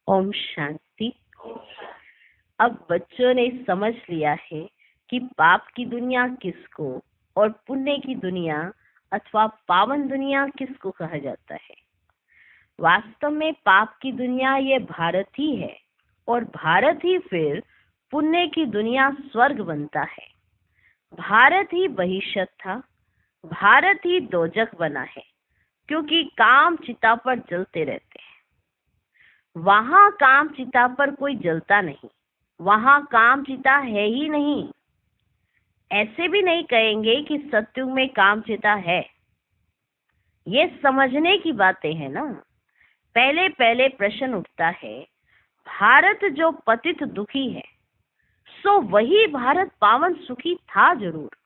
ओम शांति। अब बच्चों ने समझ लिया है कि पाप की दुनिया किसको और पुण्य की दुनिया अथवा पावन दुनिया किसको कहा जाता है। वास्तव में पाप की दुनिया ये भारत ही है और भारत ही फिर पुण्य की दुनिया स्वर्ग बनता है। भारत ही बहिष्त था, भारत ही दोजख बना है, क्योंकि काम चिता पर जलते रहते हैं। वहां काम चिता पर कोई जलता नहीं, वहां काम चिता है ही नहीं। ऐसे भी नहीं कहेंगे कि सत्युग में काम चिता है। ये समझने की बातें हैं ना। पहले पहले प्रश्न उठता है, भारत जो पतित दुखी है, सो वही भारत पावन सुखी था जरूर।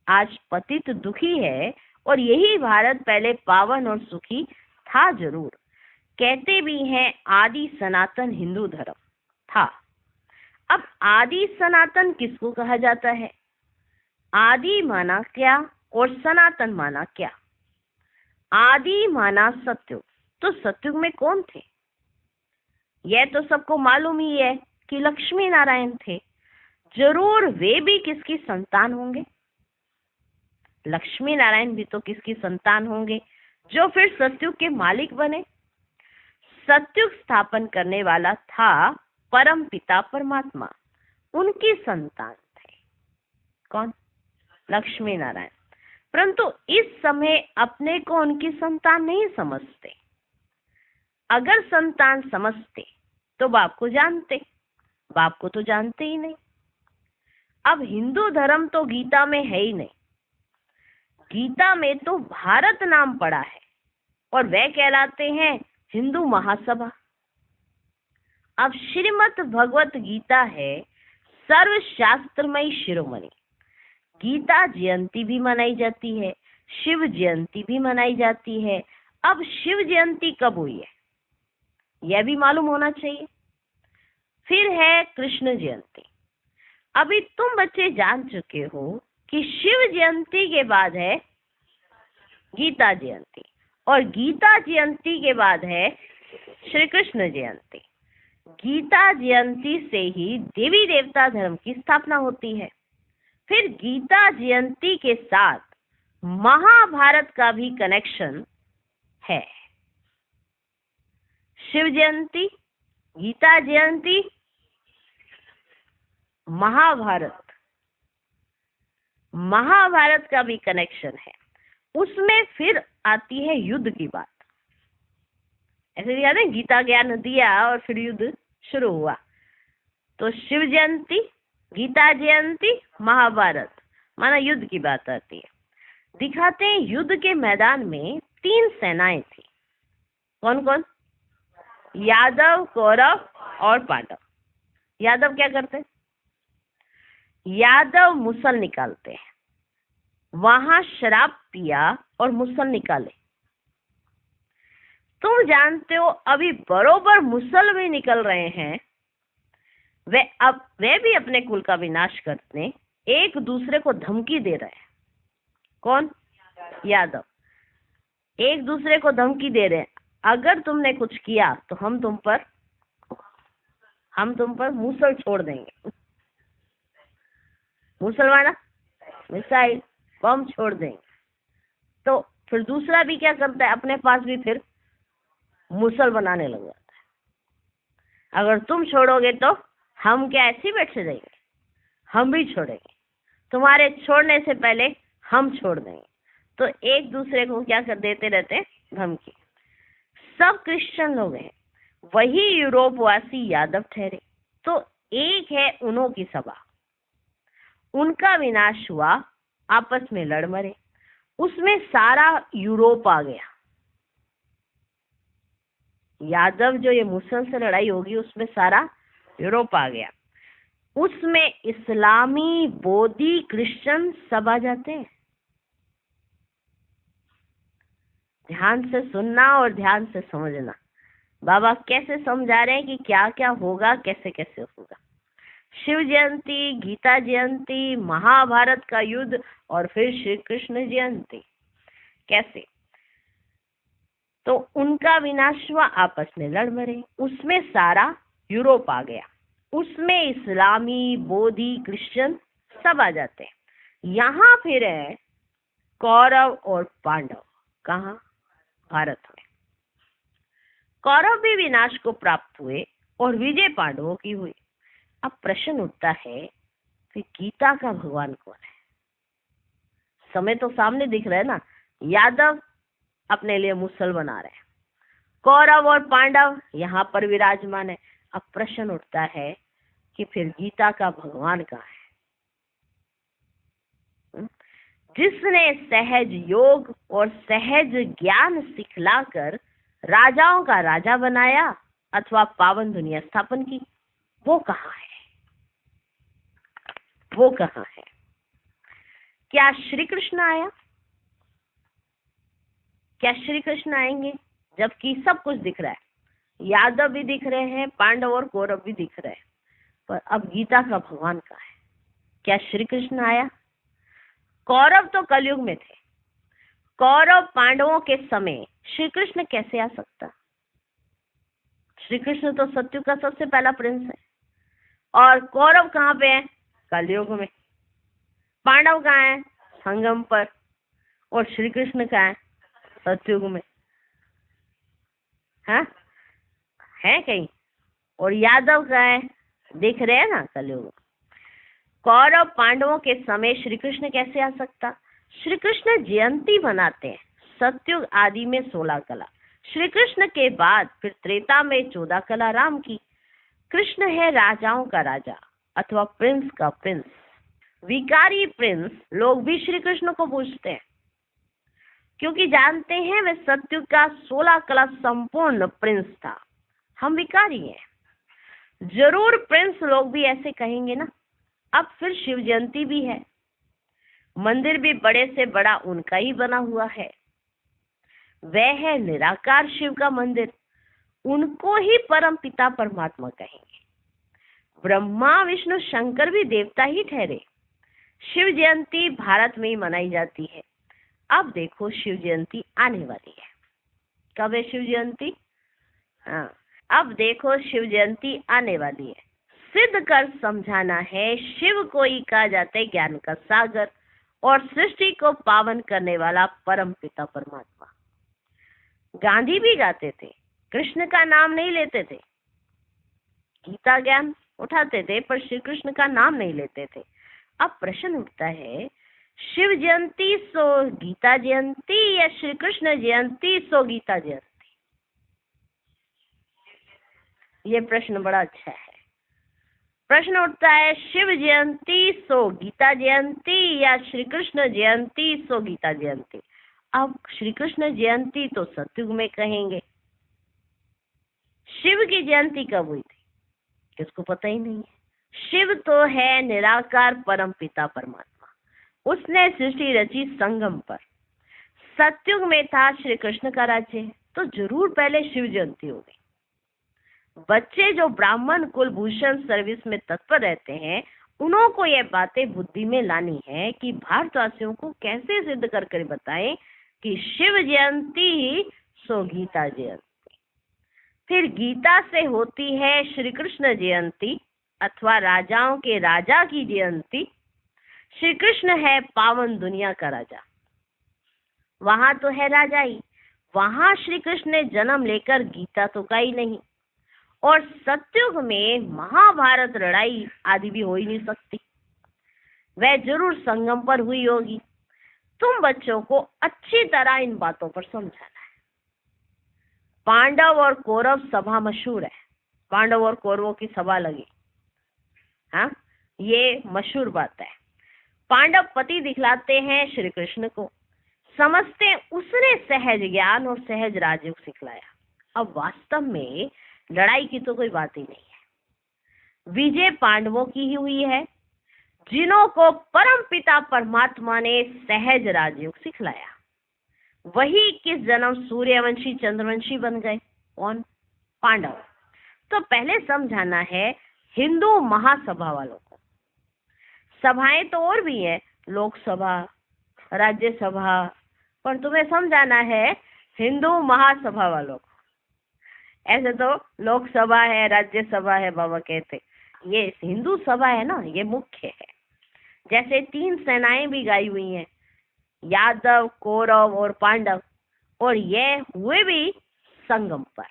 आज पतित दुखी है और यही भारत पहले पावन और सुखी था जरूर। कहते भी हैं आदि सनातन हिंदू धर्म था। अब आदि सनातन किसको कहा जाता है? आदि माना क्या और सनातन माना क्या? आदि माना सत्युग, तो सत्युग में कौन थे? यह तो सबको मालूम ही है कि लक्ष्मी नारायण थे। जरूर वे भी किसकी संतान होंगे? लक्ष्मी नारायण भी तो किसकी संतान होंगे, जो फिर सत्युग के मालिक बने। सत्युग स्थापन करने वाला था परम पिता परमात्मा, उनकी संतान थे। कौन? लक्ष्मी नारायण। परंतु इस समय अपने को उनकी संतान नहीं समझते। अगर संतान समझते तो बाप को जानते, बाप को तो जानते ही नहीं। अब हिंदू धर्म तो गीता में है ही नहीं। गीता में तो भारत नाम पड़ा है और वह कहलाते हैं हिंदू महासभा। अब श्रीमद् भगवत गीता है सर्वशास्त्रमयी शिरोमणि। गीता जयंती भी मनाई जाती है, शिव जयंती भी मनाई जाती है। अब शिव जयंती कब हुई है यह भी मालूम होना चाहिए। फिर है कृष्ण जयंती। अभी तुम बच्चे जान चुके हो कि शिव जयंती के बाद है गीता जयंती और गीता जयंती के बाद है श्री कृष्ण जयंती। गीता जयंती से ही देवी देवता धर्म की स्थापना होती है। फिर गीता जयंती के साथ महाभारत का भी कनेक्शन है। शिव जयंती, गीता जयंती, महाभारत, महाभारत का भी कनेक्शन है। उसमें फिर आती है युद्ध की बात। ऐसे याद है, गीता ज्ञान दिया और फिर युद्ध शुरू हुआ। तो शिव जयंती, गीता जयंती, महाभारत माना युद्ध की बात आती है। दिखाते हैं युद्ध के मैदान में 3 सेनाएं थी। कौन कौन? यादव, कौरव और पांडव। यादव क्या करते हैं? यादव मुसल निकालते हैं। वहां शराब पिया और मुसल निकाले। तुम जानते हो अभी बरोबर मुसल भी निकल रहे हैं। वे भी अपने कुल का विनाश करते, एक दूसरे को धमकी दे रहे हैं। कौन? यादव। एक दूसरे को धमकी दे रहे हैं, अगर तुमने कुछ किया तो हम तुम पर मुसल छोड़ देंगे। मुसलमाना मिसाइल बम छोड़ देंगे। तो फिर दूसरा भी क्या करता है, अपने पास भी फिर मुसल बनाने लग जाता है। अगर तुम छोड़ोगे तो हम क्या ऐसे ही बैठे जाएंगे? हम भी छोड़ेंगे, तुम्हारे छोड़ने से पहले हम छोड़ देंगे। तो एक दूसरे को क्या कर देते रहते? धमकी। सब क्रिश्चियन लोग हैं, वही यूरोपवासी यादव ठहरे। तो एक है उन्हों की सभा, उनका विनाश हुआ, आपस में लड़ मरे। उसमें सारा यूरोप आ गया। यादव जो ये मुसल से लड़ाई होगी उसमें सारा यूरोप आ गया। उसमें इस्लामी, बोधी, क्रिश्चियन सब आ जाते हैं। ध्यान से सुनना और ध्यान से समझना। बाबा कैसे समझा रहे हैं कि क्या क्या होगा, कैसे कैसे होगा। शिव जयंती, गीता जयंती, महाभारत का युद्ध और फिर श्री कृष्ण जयंती। कैसे? तो उनका विनाश हुआ, आपस में लड़ मरे। उसमें सारा यूरोप आ गया, उसमें इस्लामी, बोधी, क्रिश्चियन सब आ जाते हैं। यहाँ फिर है कौरव और पांडव। कहाँ? भारत में। कौरव भी विनाश को प्राप्त हुए और विजय पांडवों की हुई। अब प्रश्न उठता है कि गीता का भगवान कौन है? समय तो सामने दिख रहा है ना, यादव अपने लिए मुसल बना रहे हैं, कौरव और पांडव यहाँ पर विराजमान है। अब प्रश्न उठता है कि फिर गीता का भगवान कहाँ है? जिसने सहज योग और सहज ज्ञान सिखलाकर राजाओं का राजा बनाया अथवा पावन दुनिया स्थापन की, वो कहाँ है? वो कहाँ है? क्या श्री कृष्ण आया? क्या श्री कृष्ण आएंगे? जबकि सब कुछ दिख रहा है, यादव भी दिख रहे हैं, पांडव और कौरव भी दिख रहे हैं, पर अब गीता का भगवान कहाँ है? क्या श्री कृष्ण आया? कौरव तो कलयुग में थे, कौरव पांडवों के समय श्री कृष्ण कैसे आ सकता? श्री कृष्ण तो सत्युग का सबसे पहला प्रिंस है, और कौरव कहाँ पे है? कलयुग में। पांडव कहाँ है? संगम पर। और श्री कृष्ण कहाँ है? सत्युग में। हाँ, है कहीं? और यादव कहाँ है? दिख रहे हैं ना कलयुग। कौरव पांडवों के समय श्री कृष्ण कैसे आ सकता? श्री कृष्ण जयंती मनाते हैं सत्युग आदि में 16 कला, श्री कृष्ण के बाद फिर त्रेता में 14 कला राम की। कृष्ण है राजाओं का राजा अथवा प्रिंस का प्रिंस। विकारी प्रिंस लोग भी श्री कृष्ण को पूजते हैं, क्योंकि जानते हैं वे सत्युग का 16 कला संपूर्ण प्रिंस था। हम विकारी हैं। जरूर प्रिंस लोग भी ऐसे कहेंगे ना। अब फिर शिव जयंती भी है, मंदिर भी बड़े से बड़ा उनका ही बना हुआ है। वह है निराकार शिव का मंदिर, उनको ही परम पिता परमात्मा कहेंगे। ब्रह्मा विष्णु शंकर भी देवता ही ठहरे। शिव जयंती भारत में ही मनाई जाती है। अब देखो शिव जयंती आने वाली है। कब है शिव जयंती? हाँ, अब देखो शिव जयंती आने वाली है। सिद्ध कर समझाना है, शिव को ही कहा जाता है ज्ञान का सागर और सृष्टि को पावन करने वाला परम पिता परमात्मा। गांधी भी गाते थे, कृष्ण का नाम नहीं लेते थे। गीता ज्ञान उठाते थे पर श्री कृष्ण का नाम नहीं लेते थे। अब प्रश्न उठता है, शिव जयंती सो गीता जयंती या श्री कृष्ण जयंती सो गीता जयंती? ये प्रश्न बड़ा अच्छा है। प्रश्न उठता है, शिव जयंती सो गीता जयंती या श्री कृष्ण जयंती सो गीता जयंती? अब श्री कृष्ण जयंती तो सत्युग में कहेंगे। शिव की जयंती कब हुई थी? किसको पता ही नहीं है। शिव तो है निराकार परम पिता परमात्मा, उसने सृष्टि रची संगम पर। सत्युग में था श्री कृष्ण का राज्य, तो जरूर पहले शिव जयंती होगी। बच्चे जो ब्राह्मण कुलभूषण सर्विस में तत्पर रहते हैं, उन्हों को ये बातें बुद्धि में लानी है कि भारतवासियों को कैसे सिद्ध करके बताएं कि शिव जयंती ही सो गीता जयंती। फिर गीता से होती है श्री कृष्ण जयंती अथवा राजाओं के राजा की जयंती। श्री कृष्ण है पावन दुनिया का राजा, वहां तो है राजा ही, वहां श्री कृष्ण ने जन्म लेकर गीता तो गाई नहीं। और सत्युग में महाभारत लड़ाई आदि भी हो ही नहीं सकती, वह जरूर संगम पर हुई होगी। तुम बच्चों को अच्छी तरह इन बातों पर समझाना है। पांडव और कौरव सभा मशहूर है, पांडव और कौरवों की सभा लगी, हाँ, ये मशहूर बात है। पांडव पति दिखलाते हैं श्री कृष्ण को, समझते उसने सहज ज्ञान और सहज राजयोग सिखलाया। अब वास्तव में लड़ाई की तो कोई बात ही नहीं है, विजय पांडवों की ही हुई है, जिन्हों को परम पिता परमात्मा ने सहज राजयोग सिखलाया। वही किस जन्म सूर्यवंशी चंद्रवंशी बन गए? कौन? पांडव। तो पहले समझाना है हिंदू महासभा वालों को। सभाएं तो और भी हैं, लोकसभा, राज्यसभा, पर तुम्हें समझाना है हिंदू महासभा वालों को। ऐसे तो लोकसभा है, राज्यसभा है, बाबा कहते, ये हिंदू सभा है ना, ये मुख्य है। जैसे 3 सेनाएं भी गाई हुई हैं, यादव, कौरव और पांडव, और ये हुए भी संगम पर।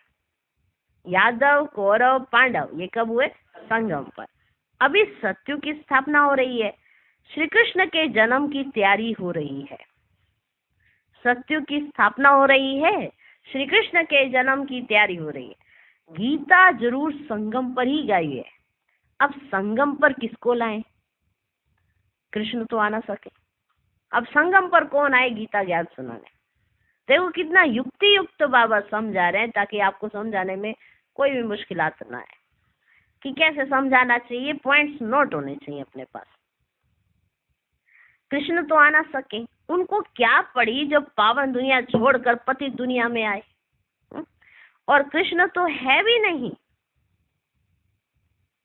यादव, कौरव, पांडव ये कब हुए? संगम पर। अभी सतयुग की स्थापना हो रही है, श्री कृष्ण के जन्म की तैयारी हो रही है। सतयुग की स्थापना हो रही है, श्री कृष्ण के जन्म की तैयारी हो रही है। गीता जरूर संगम पर ही गाई है। अब संगम पर किसको लाएं? कृष्ण तो आ ना सके, अब संगम पर कौन आए गीता ज्ञान सुनाने? देखो कितना युक्ति युक्त बाबा समझा रहे हैं, ताकि आपको समझाने में कोई भी मुश्किलात ना आए कि कैसे समझाना चाहिए। पॉइंट्स नोट होने चाहिए अपने पास। कृष्ण तो आ ना सके, उनको क्या पड़ी जब पावन दुनिया छोड़कर पतित दुनिया में आए? और कृष्ण तो है भी नहीं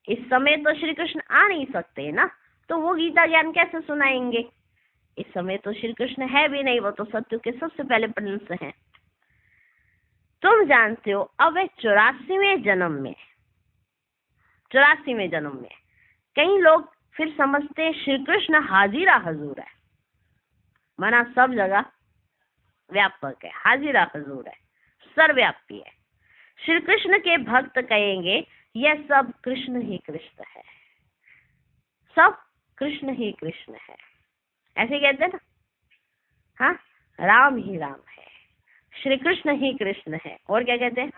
इस समय, तो श्री कृष्ण आ नहीं सकते ना, तो वो गीता ज्ञान कैसे सुनाएंगे? इस समय तो श्री कृष्ण है भी नहीं, वो तो सत्युग के सबसे पहले प्रिंस हैं। तुम जानते हो, अब 84वें जन्म में कई लोग फिर समझते हैं श्री कृष्ण हाजिरा हजूर है, माना सब जगह व्यापक है, हाजिरा हजूर है, सर्वव्यापी है। श्री कृष्ण के भक्त कहेंगे यह सब कृष्ण ही कृष्ण है, सब कृष्ण ही कृष्ण है, ऐसे कहते हैं ना। हाँ, राम ही राम है, श्री कृष्ण ही कृष्ण है, और क्या कहते हैं?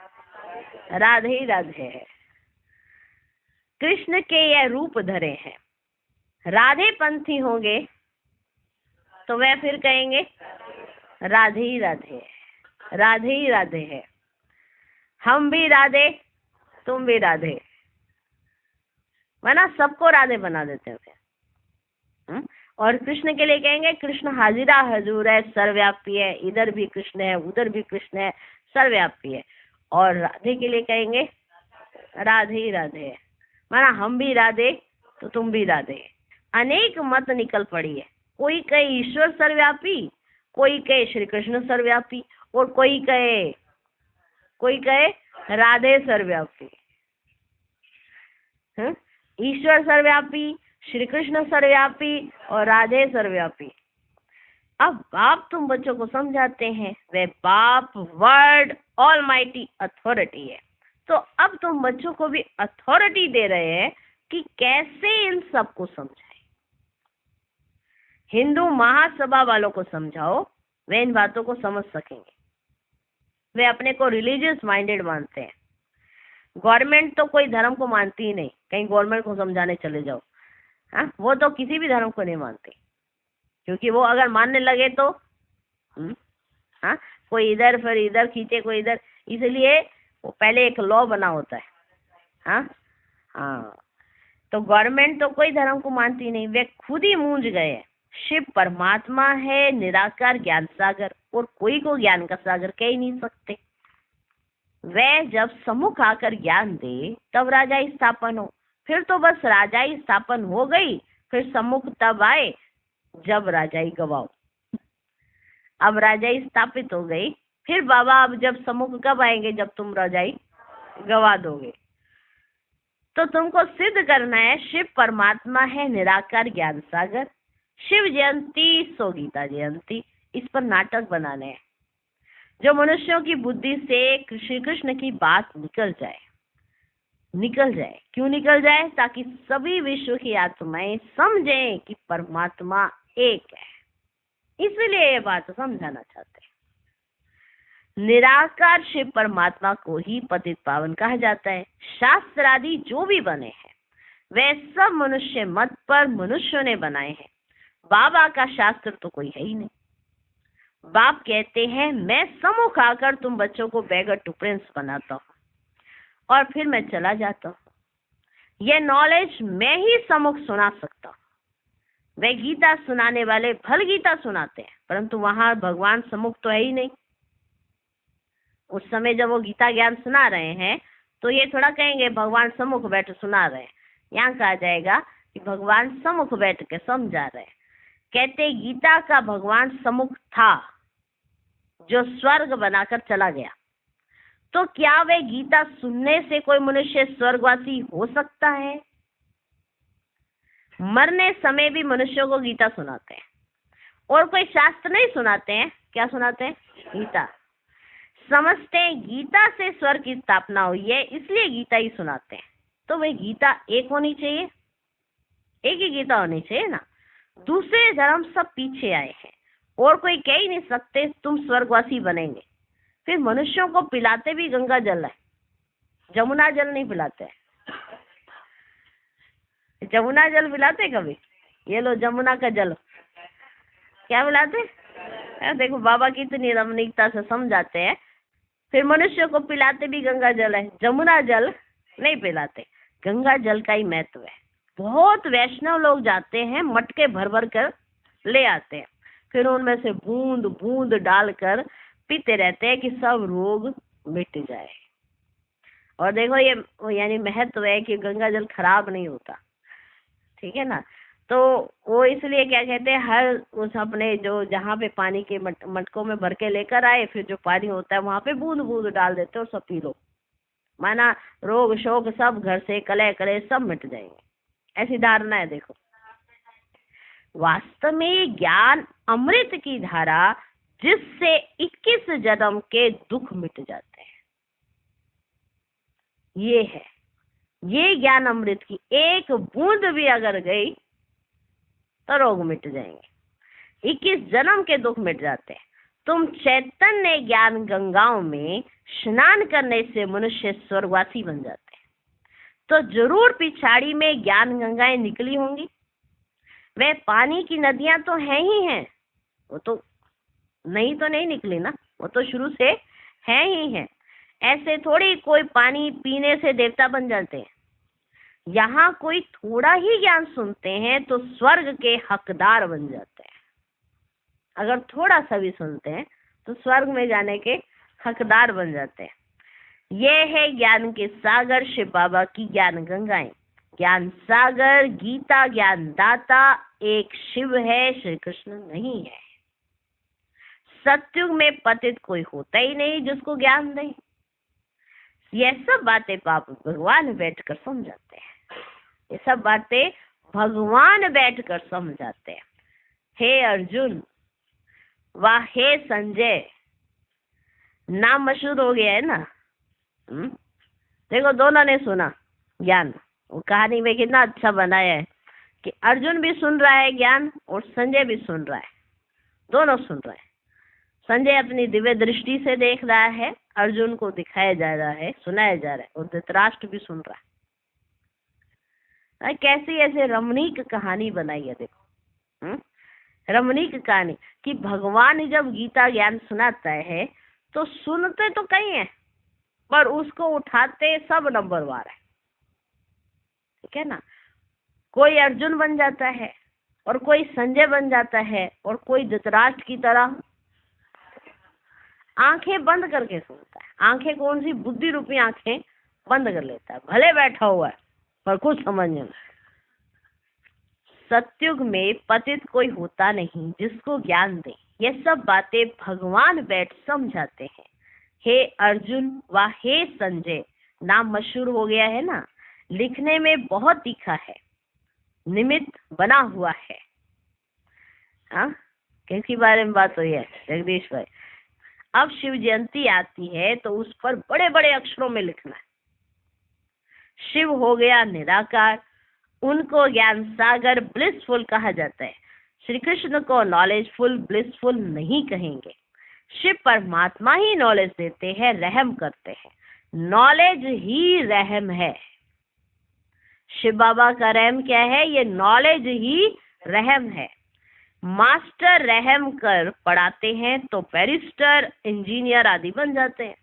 राधे ही राधे है। कृष्ण के यह रूप धरे हैं, राधे पंथी होंगे तो वह फिर कहेंगे राधे ही राधे है, राधे ही राधे है। हम भी राधे, तुम भी राधे, वरना सबको राधे बना देते हैं फिर। और कृष्ण के लिए कहेंगे कृष्ण हाजिरा हजूर है, सर्वव्यापी है, इधर भी कृष्ण है, उधर भी कृष्ण है, सर्वव्यापी है। और राधे के लिए कहेंगे राधे ही राधे है, माना हम भी राधे तो तुम भी राधे। अनेक मत निकल पड़ी है, कोई कहे ईश्वर सर्वव्यापी, कोई कहे श्री कृष्ण सर्वव्यापी, और कोई कहे राधे सर्वव्यापी। ईश्वर सर्वव्यापी, श्री कृष्ण सर्वव्यापी और राधे सर्वव्यापी। अब बाप तुम बच्चों को समझाते हैं, वे बाप वर्ड ऑलमाइटी अथॉरिटी है, तो अब तुम बच्चों को भी अथॉरिटी दे रहे हैं कि कैसे इन सबको समझाए। हिंदू महासभा वालों को समझाओ, वे इन बातों को समझ सकेंगे। वे अपने को रिलीजियस माइंडेड मानते हैं। गवर्नमेंट तो कोई धर्म को मानती ही नहीं, कहीं गवर्नमेंट को समझाने चले जाओ, हाँ, वो तो किसी भी धर्म को नहीं मानती, क्योंकि वो अगर मानने लगे तो हाँ, कोई इधर फिर इधर खींचे, कोई इधर, इसलिए वो पहले एक लॉ बना होता है। हाँ, तो गवर्नमेंट तो कोई धर्म को मानती नहीं, वे खुद ही मूंझ गए। शिव परमात्मा है, निराकार ज्ञान सागर, और कोई को ज्ञान का सागर कह ही नहीं सकते। वह जब सम्मुख आकर ज्ञान दे तब राजाई स्थापन हो, फिर तो बस राजाई स्थापन हो गई, फिर सम्मुख तब आए जब राजाई गवाओ। अब राजाई स्थापित हो गई, फिर बाबा अब जब सम्मुख कब आएंगे? जब तुम राजाई गवा दोगे। तो तुमको सिद्ध करना है शिव परमात्मा है, निराकार ज्ञान सागर, शिव जयंती सो गीता जयंती, इस पर नाटक बनाने हैं जो मनुष्यों की बुद्धि से श्री कृष्ण की बात निकल जाए। क्यों निकल जाए? ताकि सभी विश्व की आत्माएं समझें कि परमात्मा एक है, इसलिए ये बात समझाना चाहते हैं। निराकार शिव परमात्मा को ही पतित पावन कहा जाता है। शास्त्र आदि जो भी बने हैं वे सब मनुष्य मत पर मनुष्यों ने बनाए हैं। बाबा का शास्त्र तो कोई है ही नहीं। बाप कहते हैं मैं सम्मुख आकर तुम बच्चों को बेगर टू प्रिंस बनाता हूँ और फिर मैं चला जाता हूँ। यह नॉलेज मैं ही सम्मुख सुना सकता हूँ। वे गीता सुनाने वाले भल गीता सुनाते हैं, परंतु वहां भगवान सम्मुख तो है ही नहीं। उस समय जब वो गीता ज्ञान सुना रहे हैं तो ये थोड़ा कहेंगे भगवान सम्मुख बैठ सुना रहे हैं। यहाँ कहा जाएगा कि भगवान सम्मुख बैठ के समझा रहे हैं। कहते गीता का भगवान सम्मुख था, जो स्वर्ग बनाकर चला गया। तो क्या वह गीता सुनने से कोई मनुष्य स्वर्गवासी हो सकता है? मरने समय भी मनुष्यों को गीता सुनाते हैं, और कोई शास्त्र नहीं सुनाते हैं। क्या सुनाते हैं? गीता। समझते हैं गीता से स्वर्ग की स्थापना हुई है, इसलिए गीता ही सुनाते हैं। तो वह गीता एक होनी चाहिए, एक ही गीता होनी चाहिए ना। दूसरे धर्म सब पीछे आए हैं, और कोई कह ही नहीं सकते तुम स्वर्गवासी बनेंगे। फिर मनुष्यों को पिलाते भी गंगा जल है, जमुना जल नहीं पिलाते हैं। जमुना जल पिलाते कभी? ये लो जमुना का जल, क्या पिलाते? देखो बाबा कितनी रमणीकता से समझाते हैं। फिर मनुष्य को पिलाते भी गंगा जल है, जमुना जल नहीं पिलाते। गंगा जल का ही महत्व है। बहुत वैष्णव लोग जाते हैं, मटके भर भर कर ले आते हैं, फिर उनमें से बूंद बूंद डालकर पीते रहते हैं कि सब रोग मिट जाए। और देखो ये यानी महत्व है कि गंगा जल खराब नहीं होता, ठीक है ना। तो वो इसलिए क्या कहते हैं, हर उस अपने जो जहाँ पे पानी के मटकों में भर के लेकर आए, फिर जो पानी होता है वहां पे बूंद बूंद डाल देते और सब पी लो, माना रोग शोक सब घर से कलह करे सब मिट जाएंगे, ऐसी धारणा है। देखो वास्तव में ज्ञान अमृत की धारा, जिससे 21 जन्म के दुख मिट जाते हैं। ये है, ये ज्ञान अमृत की एक बूंद भी अगर गई तो रोग मिट जाएंगे, 21 जन्म के दुख मिट जाते हैं। तुम चैतन्य ज्ञान गंगाओं में स्नान करने से मनुष्य स्वर्गवासी बन जाते हैं। तो जरूर पिछाड़ी में ज्ञान गंगाएं निकली होंगी। वे पानी की नदियां तो हैं ही हैं, वो तो नहीं निकली ना, वो तो शुरू से है ही है। ऐसे थोड़ी कोई पानी पीने से देवता बन जाते हैं। यहाँ कोई थोड़ा ही ज्ञान सुनते हैं तो स्वर्ग के हकदार बन जाते हैं। अगर थोड़ा सा भी सुनते हैं तो स्वर्ग में जाने के हकदार बन जाते हैं। यह है ज्ञान के सागर शिव बाबा की ज्ञान गंगाएं। ज्ञान सागर गीता ज्ञान दाता एक शिव है, श्री कृष्ण नहीं है। सतयुग में पतित कोई होता ही नहीं जिसको ज्ञान दे। यह सब बातें पाप भगवान बैठकर समझाते हैं, ये सब बातें भगवान बैठकर समझाते हैं। हे अर्जुन व हे संजय, नाम मशहूर हो गया है ना। देखो दोनों ने सुना ज्ञान, वो कहानी में कितना अच्छा बनाया है कि अर्जुन भी सुन रहा है ज्ञान और संजय भी सुन रहा है, दोनों सुन रहे हैं। संजय अपनी दिव्य दृष्टि से देख रहा है, अर्जुन को दिखाया जा रहा है, सुनाया जा रहा है, और धृतराष्ट्र भी सुन रहा है। कैसी ऐसे रमणीक कहानी बनाई है देखो, रमणीक कहानी कि भगवान जब गीता ज्ञान सुनाता है तो सुनते तो कई हैं पर उसको उठाते सब नंबरवार है, ठीक है ना। कोई अर्जुन बन जाता है और कोई संजय बन जाता है और कोई धृतराष्ट्र की तरह आंखें बंद करके सुनता है। आंखें कौन सी? बुद्धि रूपी आंखें बंद कर लेता है, भले बैठा हुआ है पर कुछ समझ नहीं। सतयुग में पतित कोई होता नहीं जिसको ज्ञान दे। ये सब बातें भगवान बैठ समझाते हैं। हे अर्जुन व हे संजय, नाम मशहूर हो गया है ना, लिखने में बहुत तीखा है, निमित्त बना हुआ है। हाँ, किसके बारे में बात हुई है जगदीश भाई? अब शिव जयंती आती है तो उस पर बड़े बड़े अक्षरों में लिखना है। शिव हो गया निराकार, उनको ज्ञान सागर ब्लिसफुल कहा जाता है। श्री कृष्ण को नॉलेजफुल ब्लिसफुल नहीं कहेंगे। शिव परमात्मा ही नॉलेज देते हैं, रहम करते हैं। नॉलेज ही रहम है। शिव बाबा का रहम क्या है? ये नॉलेज ही रहम है। मास्टर रहम कर पढ़ाते हैं तो बैरिस्टर इंजीनियर आदि बन जाते हैं।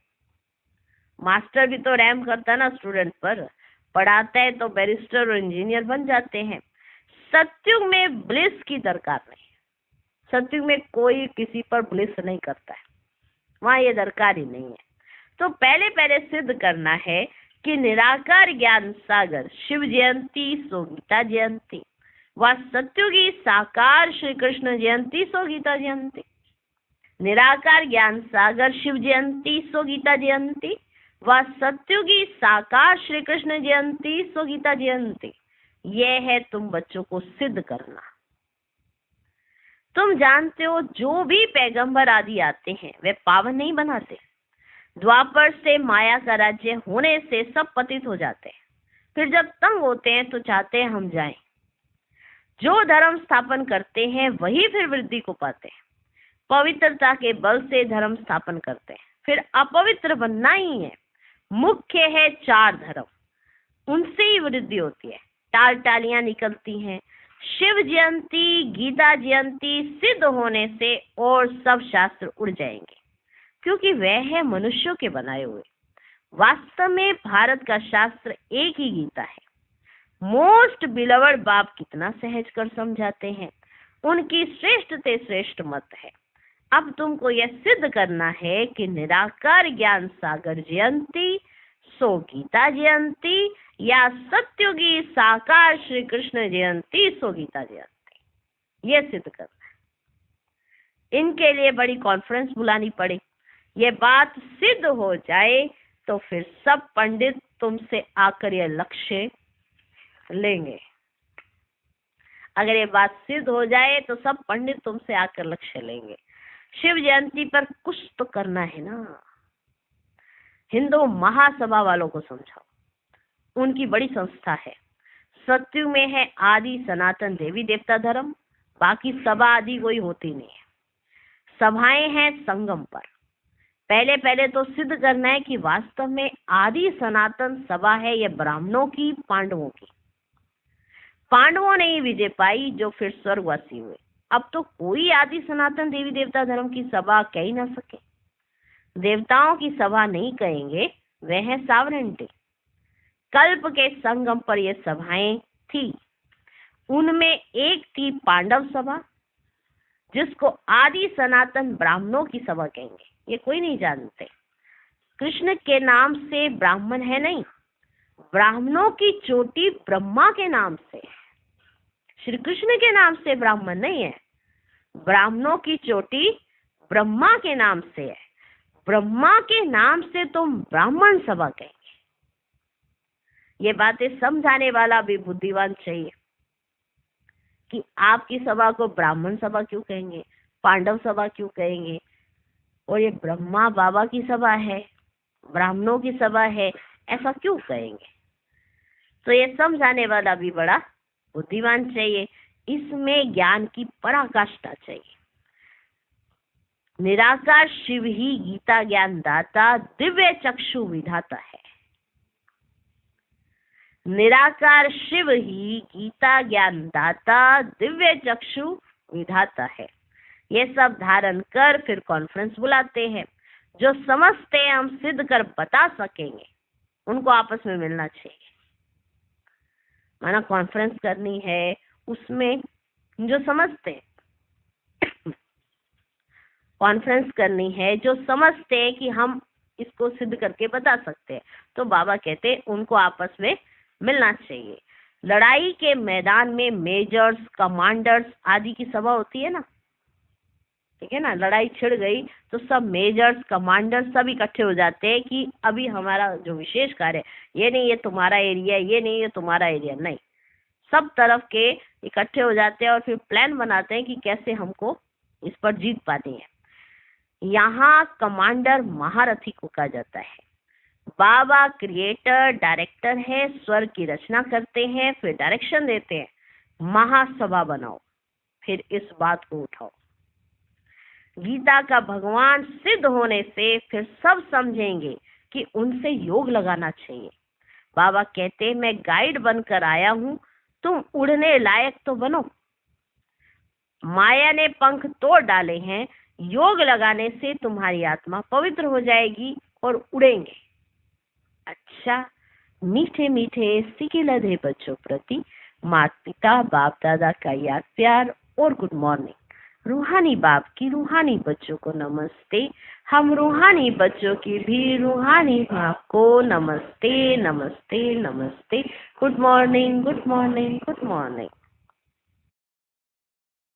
मास्टर भी तो रहम करता है ना स्टूडेंट पर, पढ़ाता है तो बैरिस्टर और इंजीनियर बन जाते हैं। सतयुग में ब्लिस की दरकार नहीं, सतयुग में कोई किसी पर ब्लिस नहीं करता है, वहां ये दरकार ही नहीं है। तो पहले पहले सिद्ध करना है कि निराकार ज्ञान सागर शिव जयंती सो गीता जयंती, व सत्युगी साकार श्री कृष्ण जयंती सो गीता जयंती। निराकार ज्ञान सागर शिव जयंती सो गीता जयंती, व सत्युगी साकार श्री कृष्ण जयंती सो गीता जयंती। यह है तुम बच्चों को सिद्ध करना। तुम जानते हो जो भी पैगंबर आदि आते हैं वे पावन नहीं बनाते। द्वापर से माया का राज्य होने से सब पतित हो जाते हैं, फिर जब तंग होते हैं तो चाहते हैं हम जाएं। जो धर्म स्थापन करते हैं वही फिर वृद्धि को पाते हैं। पवित्रता के बल से धर्म स्थापन करते हैं, फिर अपवित्र बनना ही है। मुख्य है 4 धर्म, उनसे ही वृद्धि होती है। टाल टालियां निकलती हैं। शिव जयंती गीता जयंती सिद्ध होने से और सब शास्त्र उड़ जाएंगे, क्योंकि वह है मनुष्यों के बनाए हुए। वास्तव में भारत का शास्त्र एक ही गीता है। मोस्ट बिलवर्ड बाप कितना सहज कर समझाते हैं। उनकी श्रेष्ठ से श्रेष्ठ मत है। अब तुमको यह सिद्ध करना है कि निराकार ज्ञान सागर जयंती सो गीता जयंती या सत्युगी साकार श्री कृष्ण जयंती सो गीता जयंती। यह सिद्ध करना है। इनके लिए बड़ी कॉन्फ्रेंस बुलानी पड़े। ये बात सिद्ध हो जाए तो फिर सब पंडित तुमसे आकर यह लक्ष्य लेंगे। अगर ये बात सिद्ध हो जाए तो सब पंडित तुमसे आकर लक्ष्य लेंगे। शिव जयंती पर कुछ तो करना है ना। हिंदू महासभा वालों को समझाओ, उनकी बड़ी संस्था है। सत्युग में है आदि सनातन देवी देवता धर्म, बाकी सभा आदि कोई होती नहीं है। सभाएं हैं संगम पर। पहले तो सिद्ध करना है कि वास्तव में आदि सनातन सभा है यह ब्राह्मणों की, पांडवों की। पांडवों ने ही विजय पाई जो फिर स्वर्गवासी हुए। अब तो कोई आदि सनातन देवी देवता धर्म की सभा कह ही ना सके। देवताओं की सभा नहीं कहेंगे, वह है सावरेंटी। कल्प के संगम पर ये सभाएं थी। उनमें एक थी पांडव सभा, जिसको आदि सनातन ब्राह्मणों की सभा कहेंगे। ये कोई नहीं जानते। कृष्ण के नाम से ब्राह्मण है नहीं, ब्राह्मणों की चोटी ब्रह्मा के नाम से। श्री कृष्ण के नाम से ब्राह्मण नहीं है, ब्राह्मणों की चोटी ब्रह्मा के नाम से है। ब्रह्मा के नाम से तुम ब्राह्मण सभा कहेंगे। ये बातें समझाने वाला भी बुद्धिमान चाहिए कि आपकी सभा को ब्राह्मण सभा क्यों कहेंगे, पांडव सभा क्यों कहेंगे, और ये ब्रह्मा बाबा की सभा है, ब्राह्मणों की सभा है, ऐसा क्यों कहेंगे। तो ये समझाने वाला भी बड़ा बुद्धिमान चाहिए। इसमें ज्ञान की पराकाष्ठा चाहिए। निराकार शिव ही गीता ज्ञान दाता दिव्य चक्षु विधाता है। निराकार शिव ही गीता ज्ञान दाता दिव्य चक्षु विधाता है। ये सब धारण कर फिर कॉन्फ्रेंस बुलाते हैं। जो समझते हैं हम सिद्ध कर बता सकेंगे, उनको आपस में मिलना चाहिए। माना कॉन्फ्रेंस करनी है, उसमें जो समझते हैं कॉन्फ्रेंस करनी है, जो समझते हैं कि हम इसको सिद्ध करके बता सकते हैं, तो बाबा कहते हैं उनको आपस में मिलना चाहिए। लड़ाई के मैदान में मेजर्स, कमांडर्स आदि की सभा होती है ना, ठीक है ना। लड़ाई छिड़ गई तो सब मेजर्स, कमांडर्स सब इकट्ठे हो जाते हैं कि अभी हमारा जो विशेष कार्य है, ये नहीं ये तुम्हारा एरिया, ये नहीं ये तुम्हारा एरिया, नहीं, सब तरफ के इकट्ठे हो जाते हैं और फिर प्लान बनाते हैं कि कैसे हमको इस पर जीत पानी है। यहाँ कमांडर महारथी को कहा जाता है। बाबा क्रिएटर, डायरेक्टर है, स्वर्ग की रचना करते हैं, फिर डायरेक्शन देते हैं, महासभा बनाओ, फिर इस बात को उठाओ। गीता का भगवान सिद्ध होने से फिर सब समझेंगे कि उनसे योग लगाना चाहिए। बाबा कहते हैं मैं गाइड बनकर आया हूँ, तुम उड़ने लायक तो बनो। माया ने पंख तोड़ डाले हैं, योग लगाने से तुम्हारी आत्मा पवित्र हो जाएगी और उड़ेंगे। अच्छा, मीठे मीठे सिके लधे बच्चों प्रति माता पिता बाप दादा का याद प्यार और गुड मॉर्निंग। रूहानी बाप की रूहानी बच्चों को नमस्ते। हम रूहानी बच्चों की भी रूहानी बाप को नमस्ते नमस्ते नमस्ते। Good morning good morning good morning.